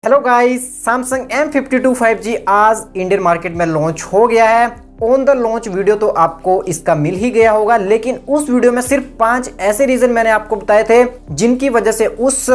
Hello guys, Samsung M52 5G आज Indian market में launch हो गया है। ऑन द लॉन्च वीडियो तो आपको इसका मिल ही गया होगा, लेकिन उस वीडियो में सिर्फ 5 ऐसे रीजन मैंने आपको बताए थे जिनकी वजह से उस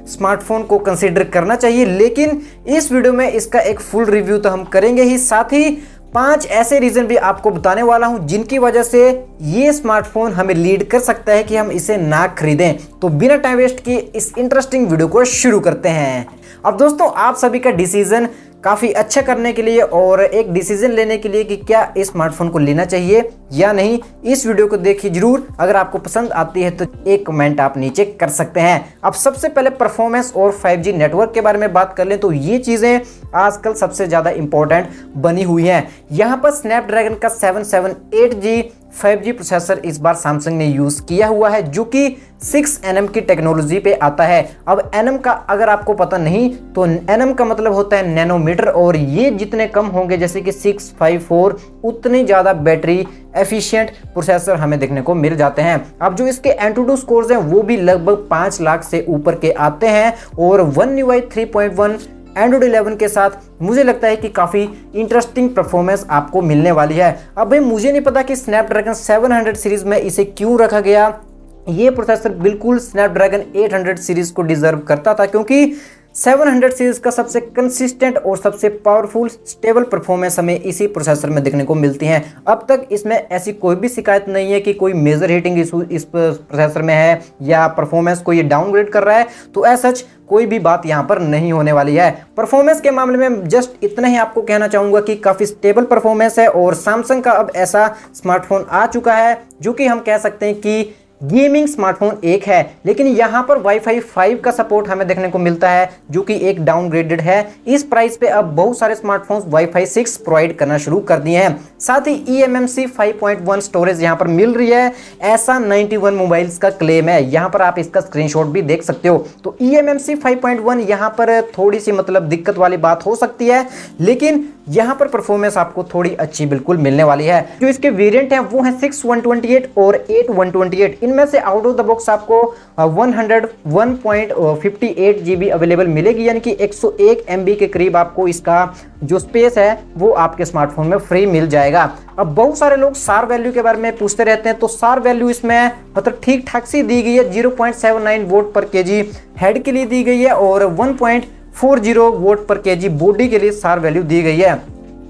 स्मार्टफोन को कंसीडर करना चाहिए। लेकिन इस वीडियो में इसका एक फुल रिव्यू तो हम करेंगे ही, साथ ही 5 ऐसे रीजन भी आपको बताने वाला हूं जिनकी वजह से ये स्मार्टफोन हमें लीड कर सकता है कि हम इसे ना खरीदें। तो बिना टाइम वेस्ट किए इस इंटरेस्टिंग वीडियो को शुरू करते हैं। अब दोस्तों, आप सभी का डिसीजन काफ़ी अच्छा करने के लिए और एक डिसीजन लेने के लिए कि क्या इस स्मार्टफोन को लेना चाहिए या नहीं, इस वीडियो को देखिए जरूर। अगर आपको पसंद आती है तो एक कमेंट आप नीचे कर सकते हैं। अब सबसे पहले परफॉर्मेंस और 5G नेटवर्क के बारे में बात कर लें तो ये चीज़ें आजकल सबसे ज़्यादा इंपॉर्टेंट बनी हुई हैं। यहाँ पर स्नैपड्रैगन का 778G 5G प्रोसेसर इस बार सैमसंग ने यूज़ किया हुआ है, जो कि 6nm की टेक्नोलॉजी पे आता है। अब nm का अगर आपको पता नहीं तो nm का मतलब होता है नैनोमीटर, और ये जितने कम होंगे जैसे कि 654 उतनी ज़्यादा बैटरी एफिशिएंट प्रोसेसर हमें देखने को मिल जाते हैं। अब जो इसके एंटूडू स्कोर्स हैं वो भी लगभग 5 लाख से ऊपर के आते हैं, और One UI 3.1 एंड्रॉइड 11 के साथ मुझे लगता है कि काफ़ी इंटरेस्टिंग परफॉर्मेंस आपको मिलने वाली है। अब भाई मुझे नहीं पता कि स्नैपड्रैगन 700 सीरीज में इसे क्यों रखा गया। ये प्रोसेसर बिल्कुल स्नैपड्रैगन 800 सीरीज को डिजर्व करता था, क्योंकि 700 सीरीज का सबसे कंसिस्टेंट और सबसे पावरफुल स्टेबल परफॉर्मेंस हमें इसी प्रोसेसर में देखने को मिलती है। अब तक इसमें ऐसी कोई भी शिकायत नहीं है कि कोई मेजर हीटिंग इशू इस प्रोसेसर में है या परफॉर्मेंस को ये डाउनग्रेड कर रहा है, तो ऐसा कोई भी बात यहाँ पर नहीं होने वाली है। परफॉर्मेंस के मामले में जस्ट इतना ही आपको कहना चाहूँगा कि काफ़ी स्टेबल परफॉर्मेंस है, और सैमसंग का अब ऐसा स्मार्टफोन आ चुका है जो कि हम कह सकते हैं कि गेमिंग स्मार्टफोन एक है, लेकिन यहाँ पर वाईफाई 5 का सपोर्ट हमें देखने को मिलता है जो कि एक डाउनग्रेडेड है। इस प्राइस पे अब बहुत सारे स्मार्टफोन्स वाईफाई 6 प्रोवाइड करना शुरू कर दिए हैं। साथ ही eMMC 5.1 स्टोरेज यहाँ पर मिल रही है, ऐसा 91 मोबाइल्स का क्लेम है। यहाँ पर आप इसका स्क्रीनशॉट भी देख सकते हो। तो eMMC 5.1 यहाँ पर थोड़ी सी मतलब दिक्कत वाली बात हो सकती है, लेकिन यहाँ पर परफॉर्मेंस आपको थोड़ी अच्छी बिल्कुल मिलने वाली है। जो इसके वेरिएंट हैं वो हैं 6 128 और 8 128। इनमें से आउट ऑफ द बॉक्स आपको 101.58 GB अवेलेबल मिलेगी, यानी कि 101 MB के करीब आपको इसका जो स्पेस है वो आपके स्मार्टफोन में फ्री मिल जाएगा। अब बहुत सारे लोग सार वैल्यू के बारे में पूछते रहते हैं, तो सार वैल्यू इसमें मतलब ठीक ठाक सी दी गई है। 0.79 वोट पर केजी हेड के लिए दी गई है और 1.40 वोट पर केजी बॉडी के लिए सार वैल्यू दी गई है।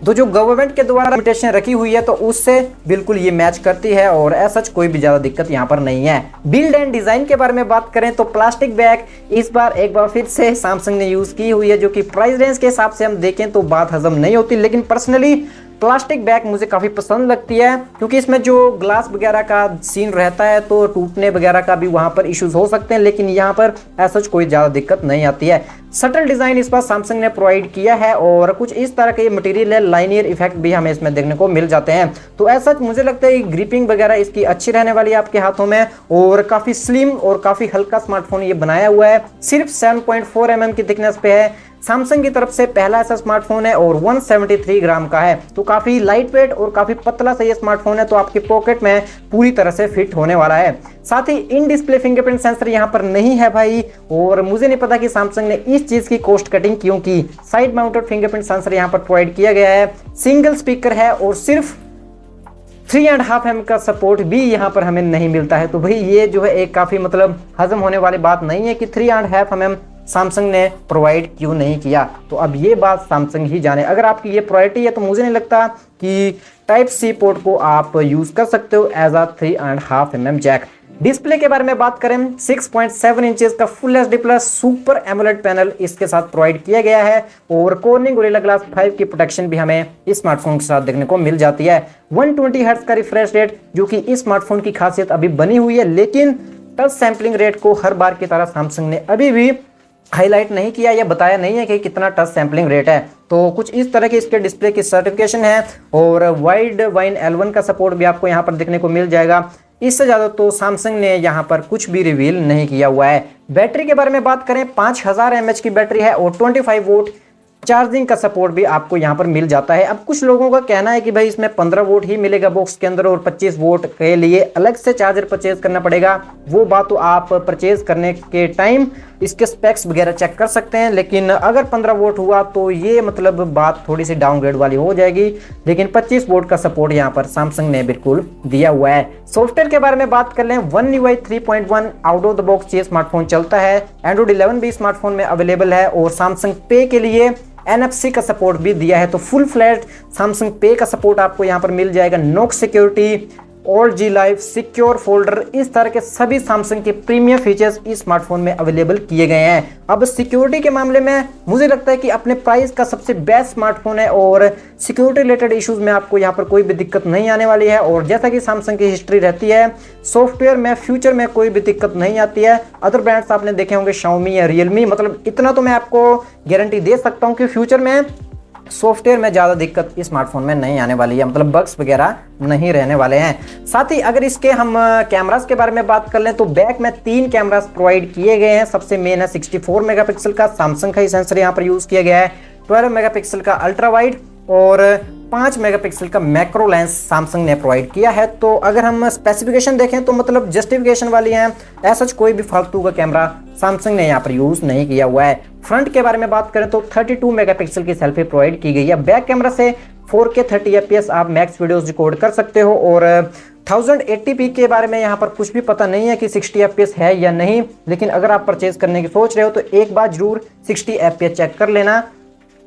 तो जो गवर्नमेंट के द्वारा लिमिटेशन रखी हुई है तो उससे बिल्कुल ये मैच करती है, और ऐसा कोई भी ज्यादा दिक्कत यहाँ पर नहीं है। बिल्ड एंड डिजाइन के बारे में बात करें तो प्लास्टिक बैग इस बार एक बार फिर से सैमसंग ने यूज की हुई है, जो कि प्राइस रेंज के हिसाब से हम देखें तो बात हजम नहीं होती, लेकिन पर्सनली प्लास्टिक बैग मुझे काफ़ी पसंद लगती है, क्योंकि इसमें जो ग्लास वगैरह का सीन रहता है तो टूटने वगैरह का भी वहाँ पर इश्यूज हो सकते हैं, लेकिन यहाँ पर ऐसा कोई ज़्यादा दिक्कत नहीं आती है। सटल डिज़ाइन इस बार सैमसंग ने प्रोवाइड किया है, और कुछ इस तरह के मटेरियल है, लाइनियर इफेक्ट भी हमें इसमें देखने को मिल जाते हैं। तो ऐसा मुझे लगता है कि ग्रिपिंग वगैरह इसकी अच्छी रहने वाली है आपके हाथों में, और काफ़ी स्लिम और काफ़ी हल्का स्मार्टफोन ये बनाया हुआ है। सिर्फ 7.4 mm की थिकनेस पे है। सैमसंग की तरफ से पहला ऐसा स्मार्टफोन है और 173 ग्राम का है, तो काफ़ी लाइट वेट और काफ़ी पतला सा ये स्मार्टफोन है, तो आपकी पॉकेट में पूरी तरह से फिट होने वाला है। साथ ही इन डिस्प्ले फिंगरप्रिंट सेंसर यहाँ पर नहीं है भाई, और मुझे नहीं पता कि सैमसंग ने इस चीज़ की कॉस्ट कटिंग क्यों की। साइड माउंटेड फिंगरप्रिंट सेंसर यहाँ पर प्रोवाइड किया गया है, सिंगल स्पीकर है, और सिर्फ 3.5 mm का सपोर्ट भी यहाँ पर हमें नहीं मिलता है। तो भाई ये जो है एक काफ़ी मतलब हजम होने वाली बात नहीं है कि 3.5 mm सैमसंग ने प्रोवाइड क्यों नहीं किया। तो अब ये बात सैमसंग ही जाने। अगर आपकी ये प्रायोरिटी है तो मुझे नहीं लगता कि टाइप सी पोर्ट को आप यूज़ कर सकते हो एज आ 3.5 mm जैक। डिस्प्ले के बारे में बात करें, 6.7 इंचेस का full HD plus super AMOLED panel इसके साथ प्रोवाइड किया गया है, और कॉर्निंग गोरिल्ला ग्लास 5 की प्रोटेक्शन भी हमें इस स्मार्टफोन के साथ देखने को मिल जाती है। 120 हर्ट्ज का रिफ्रेश रेट जो कि इस स्मार्टफोन की खासियत अभी बनी हुई है, लेकिन टच सैम्पलिंग रेट को हर बार की तरह सैमसंग ने अभी भी हाईलाइट नहीं किया या बताया नहीं है कि कितना टच सैम्पलिंग रेट है। तो कुछ इस तरह के इसके डिस्प्ले की सर्टिफिकेशन है, और वाइड वाइन L1 का सपोर्ट भी आपको यहाँ पर देखने को मिल जाएगा। इससे ज़्यादा तो सैमसंग ने यहाँ पर कुछ भी रिवील नहीं किया हुआ है। बैटरी के बारे में बात करें, 5000 mAh की बैटरी है और 25 वोट चार्जिंग का सपोर्ट भी आपको यहाँ पर मिल जाता है। अब कुछ लोगों का कहना है कि भाई इसमें 15 वोल्ट ही मिलेगा बॉक्स के अंदर और 25 वोल्ट के लिए अलग से चार्जर परचेज करना पड़ेगा। वो बात तो आप परचेज करने के टाइम इसके स्पेक्स वगैरह चेक कर सकते हैं, लेकिन अगर 15 वोल्ट हुआ तो ये मतलब बात थोड़ी सी डाउनग्रेड वाली हो जाएगी। लेकिन 25 वोल्ट का सपोर्ट यहाँ पर सैमसंग ने बिल्कुल दिया हुआ है। सॉफ्टवेयर के बारे में बात कर लें, One UI 3.1 out of the box ये स्मार्टफोन चलता है। एंड्रॉइड 11 भी स्मार्टफोन में अवेलेबल है और सैमसंग पे के लिए NFC का सपोर्ट भी दिया है। तो फुल फ्लैट सैमसंग पे का सपोर्ट आपको यहाँ पर मिल जाएगा। नॉक सिक्योरिटी, ऑल जी लाइफ, सिक्योर फोल्डर, इस तरह के सभी सैमसंग के प्रीमियम फीचर्स इस स्मार्टफोन में अवेलेबल किए गए हैं। अब सिक्योरिटी के मामले में मुझे लगता है कि अपने प्राइस का सबसे बेस्ट स्मार्टफोन है और सिक्योरिटी रिलेटेड इश्यूज में आपको यहाँ पर कोई भी दिक्कत नहीं आने वाली है। और जैसा कि सैमसंग की हिस्ट्री रहती है, सॉफ्टवेयर में फ्यूचर में कोई भी दिक्कत नहीं आती है। अदर ब्रांड्स आपने देखे होंगे Xiaomi या Realme, मतलब इतना तो मैं आपको गारंटी दे सकता हूँ कि फ्यूचर में सॉफ्टवेयर में ज़्यादा दिक्कत इस स्मार्टफोन में नहीं आने वाली है, मतलब बग्स वगैरह नहीं रहने वाले हैं। साथ ही अगर इसके हम कैमरास के बारे में बात कर लें तो बैक में 3 कैमरास प्रोवाइड किए गए हैं। सबसे मेन है 64 मेगापिक्सल का सैमसंग का ही सेंसर यहाँ पर यूज़ किया गया है। 12 मेगापिक्सल का अल्ट्रा वाइड और 5 मेगापिक्सल का मैक्रो लेंस सैमसंग ने प्रोवाइड किया है। तो अगर हम स्पेसिफिकेशन देखें तो मतलब जस्टिफिकेशन वाली हैं, ऐसा कोई भी फालतू का कैमरा सैमसंग ने यहाँ पर यूज़ नहीं किया हुआ है। फ्रंट के बारे में बात करें तो 32 मेगापिक्सल की सेल्फी प्रोवाइड की गई है। बैक कैमरा से 4K 30 FPS आप मैक्स वीडियोस रिकॉर्ड कर सकते हो और 1080p के बारे में यहाँ पर कुछ भी पता नहीं है कि 60 FPS है या नहीं, लेकिन अगर आप परचेज करने की सोच रहे हो तो एक बार जरूर 60 FPS चेक कर लेना,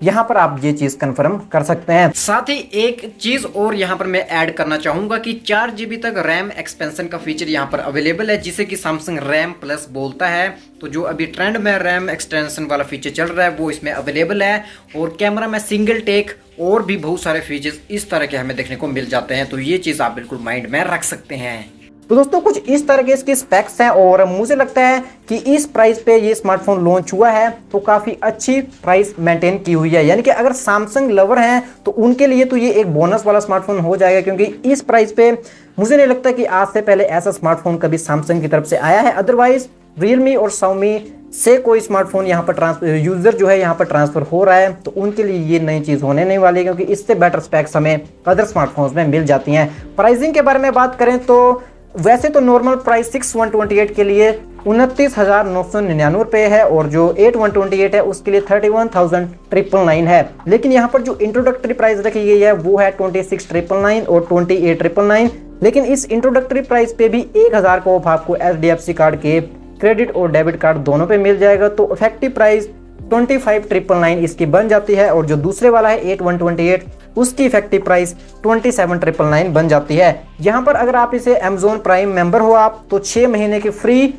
यहाँ पर आप ये चीज कंफर्म कर सकते हैं। साथ ही एक चीज और यहाँ पर मैं ऐड करना चाहूंगा कि 4GB तक रैम एक्सपेंशन का फीचर यहाँ पर अवेलेबल है, जिसे कि सैमसंग रैम प्लस बोलता है। तो जो अभी ट्रेंड में रैम एक्सटेंशन वाला फीचर चल रहा है वो इसमें अवेलेबल है। और कैमरा में सिंगल टेक और भी बहुत सारे फीचर्स इस तरह के हमें देखने को मिल जाते हैं। तो ये चीज आप बिल्कुल माइंड में रख सकते हैं। तो दोस्तों कुछ इस तरह के इसके स्पेक्स हैं और मुझे लगता है कि इस प्राइस पे ये स्मार्टफोन लॉन्च हुआ है तो काफ़ी अच्छी प्राइस मेंटेन की हुई है। यानी कि अगर सैमसंग लवर हैं तो उनके लिए तो ये एक बोनस वाला स्मार्टफोन हो जाएगा, क्योंकि इस प्राइस पे मुझे नहीं लगता कि आज से पहले ऐसा स्मार्टफोन कभी सैमसंग की तरफ से आया है। अदरवाइज रियलमी और Xiaomi से कोई स्मार्टफोन यहाँ पर यूजर जो है यहाँ पर ट्रांसफर हो रहा है तो उनके लिए ये नई चीज़ होने नहीं वाली है, क्योंकि इससे बेटर स्पेक्स हमें अदर स्मार्टफोन्स में मिल जाती हैं। प्राइसिंग के बारे में बात करें तो वैसे तो नॉर्मल प्राइस 6128 के लिए 29,999 रुपये है और जो 8128 है उसके लिए 31,999 है। लेकिन यहाँ पर जो इंट्रोडक्टरी प्राइस रखी गई है वो है 26,999 और 28,999। लेकिन इस इंट्रोडक्टरी प्राइस पे भी 1000 का ऑफ आपको HDFC कार्ड के क्रेडिट और डेबिट कार्ड दोनों पे मिल जाएगा। तो इफेक्टिव प्राइस 25,999 इसकी बन जाती है और जो दूसरे वाला है 8128 उसकी इफेक्टिव प्राइस 27,999 बन जाती है। यहाँ पर अगर आप इसे Amazon प्राइम मेंबर हो आप तो 6 महीने की फ्री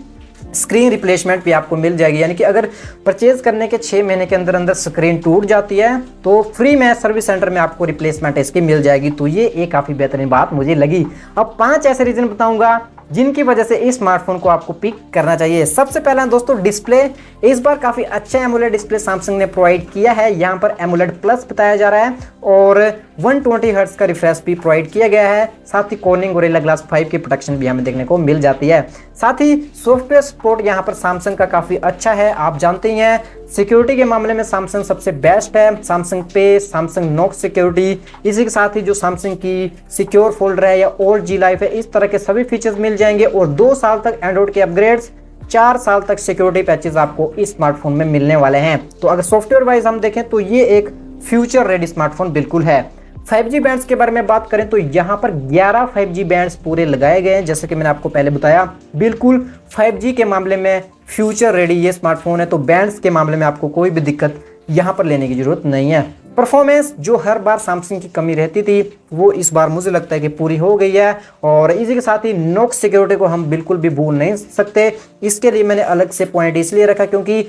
स्क्रीन रिप्लेसमेंट भी आपको मिल जाएगी। यानी कि अगर परचेज करने के 6 महीने के अंदर अंदर स्क्रीन टूट जाती है तो फ्री में सर्विस सेंटर में आपको रिप्लेसमेंट इसकी मिल जाएगी। तो ये एक काफ़ी बेहतरीन बात मुझे लगी। अब 5 ऐसे रीजन बताऊंगा जिनकी वजह से इस स्मार्टफोन को आपको पिक करना चाहिए। सबसे पहला दोस्तों डिस्प्ले, इस बार काफ़ी अच्छा एमोलेड डिस्प्ले सैमसंग ने प्रोवाइड किया है। यहाँ पर एमोलेड प्लस बताया जा रहा है और 120 हर्ट्ज का रिफ्रेश भी प्रोवाइड किया गया है। साथ ही कॉर्निंग गोरिल्ला ग्लास 5 की प्रोटेक्शन भी हमें देखने को मिल जाती है। साथ ही सॉफ्टवेयर सपोर्ट यहाँ पर सैमसंग का काफ़ी अच्छा है। आप जानते ही हैं सिक्योरिटी के मामले में सैमसंग सबसे बेस्ट है। सैमसंग पे, सैमसंग नॉक सिक्योरिटी, इसी के साथ ही जो सैमसंग की सिक्योर फोल्डर है या ऑल जी लाइफ है, इस तरह के सभी फीचर्स मिल जाएंगे। और 2 साल तक एंड्रॉइड के अपग्रेड्स, 4 साल तक सिक्योरिटी पैचेस आपको इस स्मार्टफोन में मिलने वाले हैं। तो अगर सॉफ्टवेयर वाइज हम देखें तो ये एक फ्यूचर रेडी स्मार्टफोन बिल्कुल है। 5G बैंड्स के बारे में बात करें तो यहाँ पर 11 5G बैंड्स पूरे लगाए गए हैं। जैसे कि मैंने आपको पहले बताया, बिल्कुल 5G के मामले में फ्यूचर रेडी ये स्मार्टफोन है। तो बैंड्स के मामले में आपको कोई भी दिक्कत यहाँ पर लेने की जरूरत नहीं है। परफॉर्मेंस जो हर बार सैमसंग की कमी रहती थी वो इस बार मुझे लगता है कि पूरी हो गई है। और इसी के साथ ही नॉक सिक्योरिटी को हम बिल्कुल भी भूल नहीं सकते। इसके लिए मैंने अलग से पॉइंट इसलिए रखा क्योंकि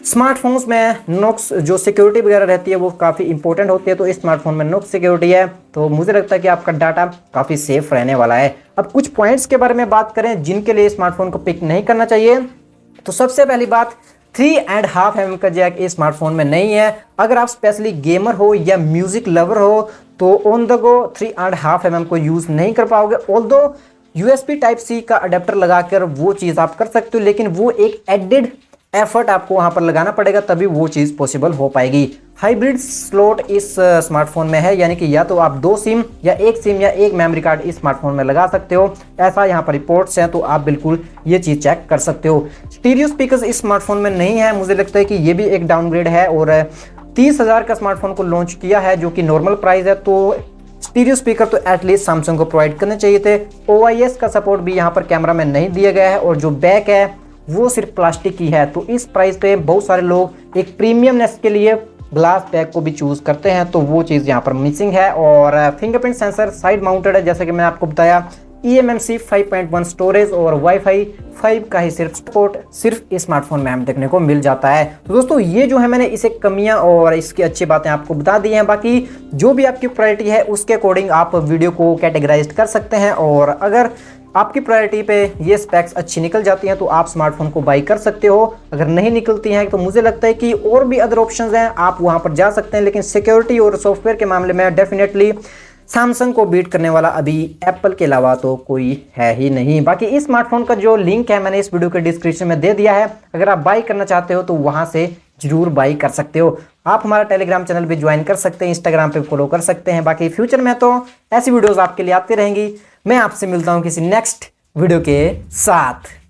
स्मार्टफोन्स में नॉक्स जो सिक्योरिटी वगैरह रहती है वो काफ़ी इंपॉर्टेंट होती है। तो इस स्मार्टफोन में नॉक सिक्योरिटी है तो मुझे लगता है कि आपका डाटा काफ़ी सेफ रहने वाला है। अब कुछ पॉइंट्स के बारे में बात करें जिनके लिए स्मार्टफोन को पिक नहीं करना चाहिए, तो सबसे पहली बात 3.5 mm का जैक इस स्मार्टफोन में नहीं है। अगर आप स्पेशली गेमर हो या म्यूजिक लवर हो तो ऑन द गो 3.5 mm को यूज़ नहीं कर पाओगे। ऑल्दो USB Type-C का अडेप्टर लगाकर वो चीज़ आप कर सकते हो, लेकिन वो एक एडेड एफर्ट आपको वहां पर लगाना पड़ेगा तभी वो चीज़ पॉसिबल हो पाएगी। हाइब्रिड स्लॉट इस स्मार्टफोन में है, यानी कि या तो आप 2 सिम या 1 सिम या 1 मेमोरी कार्ड इस स्मार्टफोन में लगा सकते हो। ऐसा यहाँ पर रिपोर्ट्स हैं, तो आप बिल्कुल ये चीज़ चेक कर सकते हो। स्टीरियो स्पीकर्स इस स्मार्टफोन में नहीं है, मुझे लगता है कि ये भी एक डाउनग्रेड है। और 30,000 का स्मार्टफोन को लॉन्च किया है जो कि नॉर्मल प्राइस है, तो स्टीरियो स्पीकर तो एटलीस्ट सैमसंग को प्रोवाइड करने चाहिए थे। OIS का सपोर्ट भी यहाँ पर कैमरा में नहीं दिया गया है, और जो बैक है वो सिर्फ प्लास्टिक की है। तो इस प्राइस पे बहुत सारे लोग एक प्रीमियमनेस के लिए ग्लास बैक को भी चूज़ करते हैं, तो वो चीज़ यहाँ पर मिसिंग है। और फिंगरप्रिंट सेंसर साइड माउंटेड है, जैसे कि मैंने आपको बताया। eMMC 5.1 स्टोरेज और वाईफाई 5 का ही सिर्फ सपोर्ट सिर्फ इस स्मार्टफोन में हमें देखने को मिल जाता है। तो दोस्तों ये जो है मैंने इसे कमियां और इसकी अच्छी बातें आपको बता दी हैं। बाकी जो भी आपकी प्रायोरिटी है उसके अकॉर्डिंग आप वीडियो को कैटेगराइज कर सकते हैं, और अगर आपकी प्रायोरिटी पे ये स्पेक्स अच्छी निकल जाती हैं तो आप स्मार्टफोन को बाई कर सकते हो। अगर नहीं निकलती हैं तो मुझे लगता है कि और भी अदर ऑप्शंस हैं, आप वहाँ पर जा सकते हैं। लेकिन सिक्योरिटी और सॉफ्टवेयर के मामले में डेफिनेटली सैमसंग को बीट करने वाला अभी एप्पल के अलावा तो कोई है ही नहीं। बाकी इस स्मार्टफोन का जो लिंक है मैंने इस वीडियो के डिस्क्रिप्शन में दे दिया है, अगर आप बाई करना चाहते हो तो वहाँ से जरूर बाई कर सकते हो। आप हमारा टेलीग्राम चैनल भी ज्वाइन कर सकते हैं, इंस्टाग्राम पे फॉलो कर सकते हैं। बाकी फ्यूचर में तो ऐसी वीडियोस आपके लिए आती रहेंगी। मैं आपसे मिलता हूँ किसी नेक्स्ट वीडियो के साथ।